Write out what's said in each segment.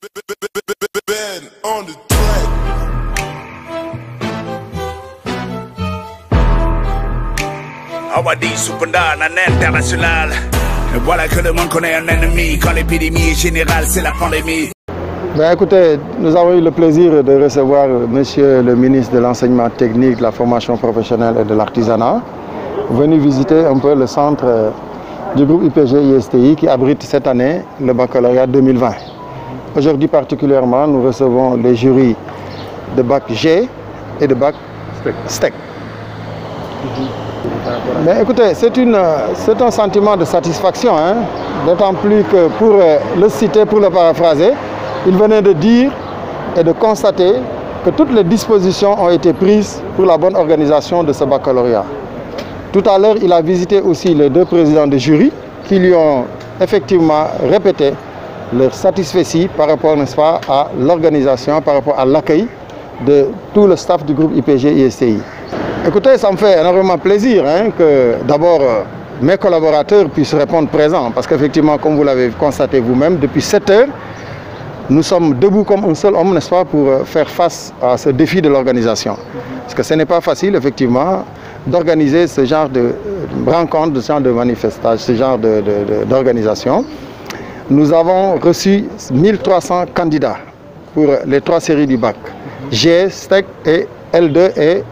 Ben on the track. Awadi Soupenda, un international. Et voilà que le monde connaît un ennemi. Quand l'épidémie est générale, c'est la pandémie. Ben écoutez, nous avons eu le plaisir de recevoir Monsieur le ministre de l'Enseignement technique, de la formation professionnelle et de l'artisanat, venu visiter un peu le centre du groupe IPG-ISTI qui abrite cette année le baccalauréat 2020. Aujourd'hui particulièrement, nous recevons les jurys de bac G et de bac STEC. Mais écoutez, c'est un sentiment de satisfaction, hein? D'autant plus que pour le citer, pour le paraphraser, il venait de dire et de constater que toutes les dispositions ont été prises pour la bonne organisation de ce baccalauréat. Tout à l'heure, il a visité aussi les deux présidents de jury qui lui ont effectivement répété leur satisfaction par rapport, n'est-ce pas, à l'organisation, par rapport à l'accueil de tout le staff du groupe IPG-ISTI. Écoutez, ça me fait énormément plaisir hein, que d'abord mes collaborateurs puissent répondre présents parce qu'effectivement, comme vous l'avez constaté vous-même, depuis 7 heures, nous sommes debout comme un seul homme, n'est-ce pas, pour faire face à ce défi de l'organisation. Parce que ce n'est pas facile, effectivement, d'organiser ce genre de rencontre, ce genre de manifestation, ce genre d'organisation. Nous avons reçu 1300 candidats pour les 3 séries du bac, G, STEC et L2 et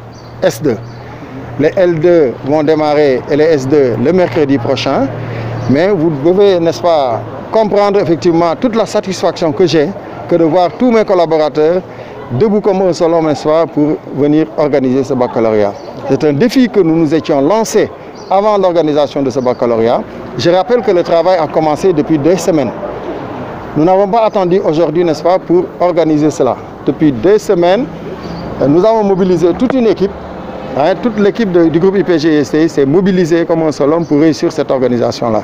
S2. Les L2 vont démarrer et les S2 le mercredi prochain, mais vous devez, n'est-ce pas, comprendre effectivement toute la satisfaction que j'ai que de voir tous mes collaborateurs debout comme un seul homme, n'est-ce pas, pour venir organiser ce baccalauréat. C'est un défi que nous nous étions lancés avant l'organisation de ce baccalauréat. Je rappelle que le travail a commencé depuis 2 semaines. Nous n'avons pas attendu aujourd'hui, n'est-ce pas, pour organiser cela. Depuis 2 semaines, nous avons mobilisé toute une équipe. Hein, toute l'équipe du groupe IPG-ISTI s'est mobilisée comme un seul homme pour réussir cette organisation-là.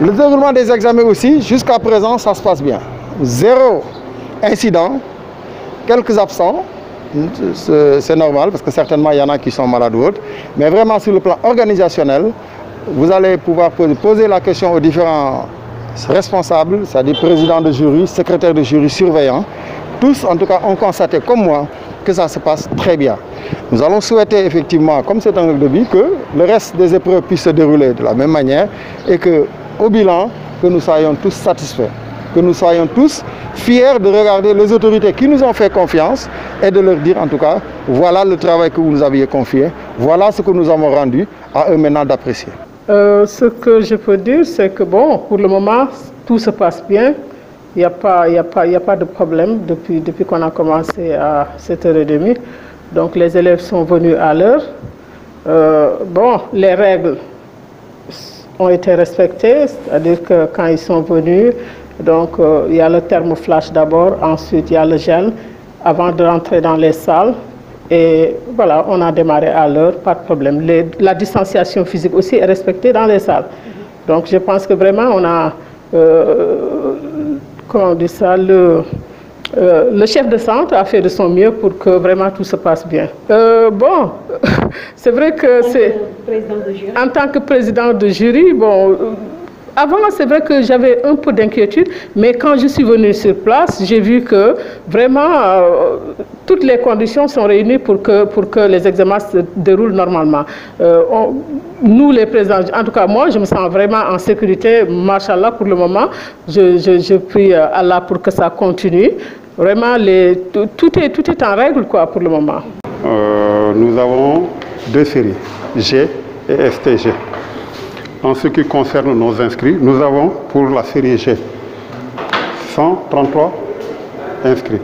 Le déroulement des examens aussi, jusqu'à présent, ça se passe bien. 0 incident, quelques absents, c'est normal parce que certainement il y en a qui sont malades ou autres. Mais vraiment sur le plan organisationnel, vous allez pouvoir poser la question aux différents responsables, c'est-à-dire présidents de jury, secrétaires de jury, surveillants. Tous, en tout cas, ont constaté comme moi que ça se passe très bien. Nous allons souhaiter effectivement, comme c'est un de vie, que le reste des épreuves puisse se dérouler de la même manière et qu'au bilan, que nous soyons tous satisfaits, que nous soyons tous fiers de regarder les autorités qui nous ont fait confiance et de leur dire en tout cas, voilà le travail que vous nous aviez confié, voilà ce que nous avons rendu, à eux maintenant d'apprécier. Ce que je peux dire, c'est que bon, pour le moment, tout se passe bien. Il n'y a pas de problème depuis qu'on a commencé à 7h30. Donc les élèves sont venus à l'heure. Bon, les règles ont été respectées, c'est-à-dire que quand ils sont venus, donc il y a le thermoflash d'abord, ensuite il y a le gel avant de rentrer dans les salles. Et voilà, on a démarré à l'heure, pas de problème. La distanciation physique aussi est respectée dans les salles. Donc je pense que vraiment on a... comment on dit ça, le chef de centre a fait de son mieux pour que vraiment tout se passe bien. Bon, c'est vrai que c'est... En tant que président de jury, bon... Avant, c'est vrai que j'avais un peu d'inquiétude, mais quand je suis venue sur place, j'ai vu que vraiment toutes les conditions sont réunies pour que les examens se déroulent normalement. Nous, les présidents, en tout cas moi, je me sens vraiment en sécurité, machallah, pour le moment. Je prie Allah pour que ça continue. Vraiment, tout est en règle quoi, pour le moment. Nous avons 2 séries, G et STG. En ce qui concerne nos inscrits, nous avons pour la série G 133 inscrits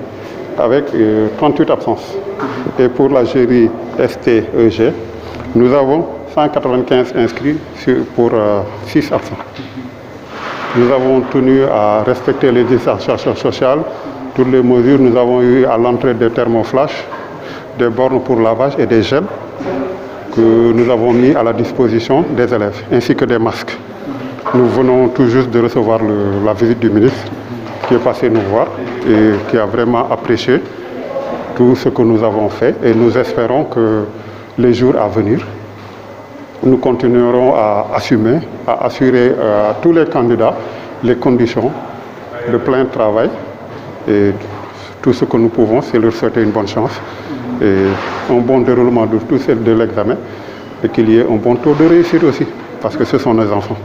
avec 38 absences. Et pour la série STEG, nous avons 195 inscrits pour 6 absents. Nous avons tenu à respecter les distanciations sociales. Toutes les mesures, nous avons eu à l'entrée des thermoflash, des bornes pour lavage et des gels que nous avons mis à la disposition des élèves, ainsi que des masques. Nous venons tout juste de recevoir la visite du ministre qui est passé nous voir et qui a vraiment apprécié tout ce que nous avons fait et nous espérons que les jours à venir, nous continuerons à assurer à tous les candidats les conditions de plein travail Et tout ce que nous pouvons, c'est leur souhaiter une bonne chance et un bon déroulement de l'examen et qu'il y ait un bon taux de réussite aussi, parce que ce sont nos enfants.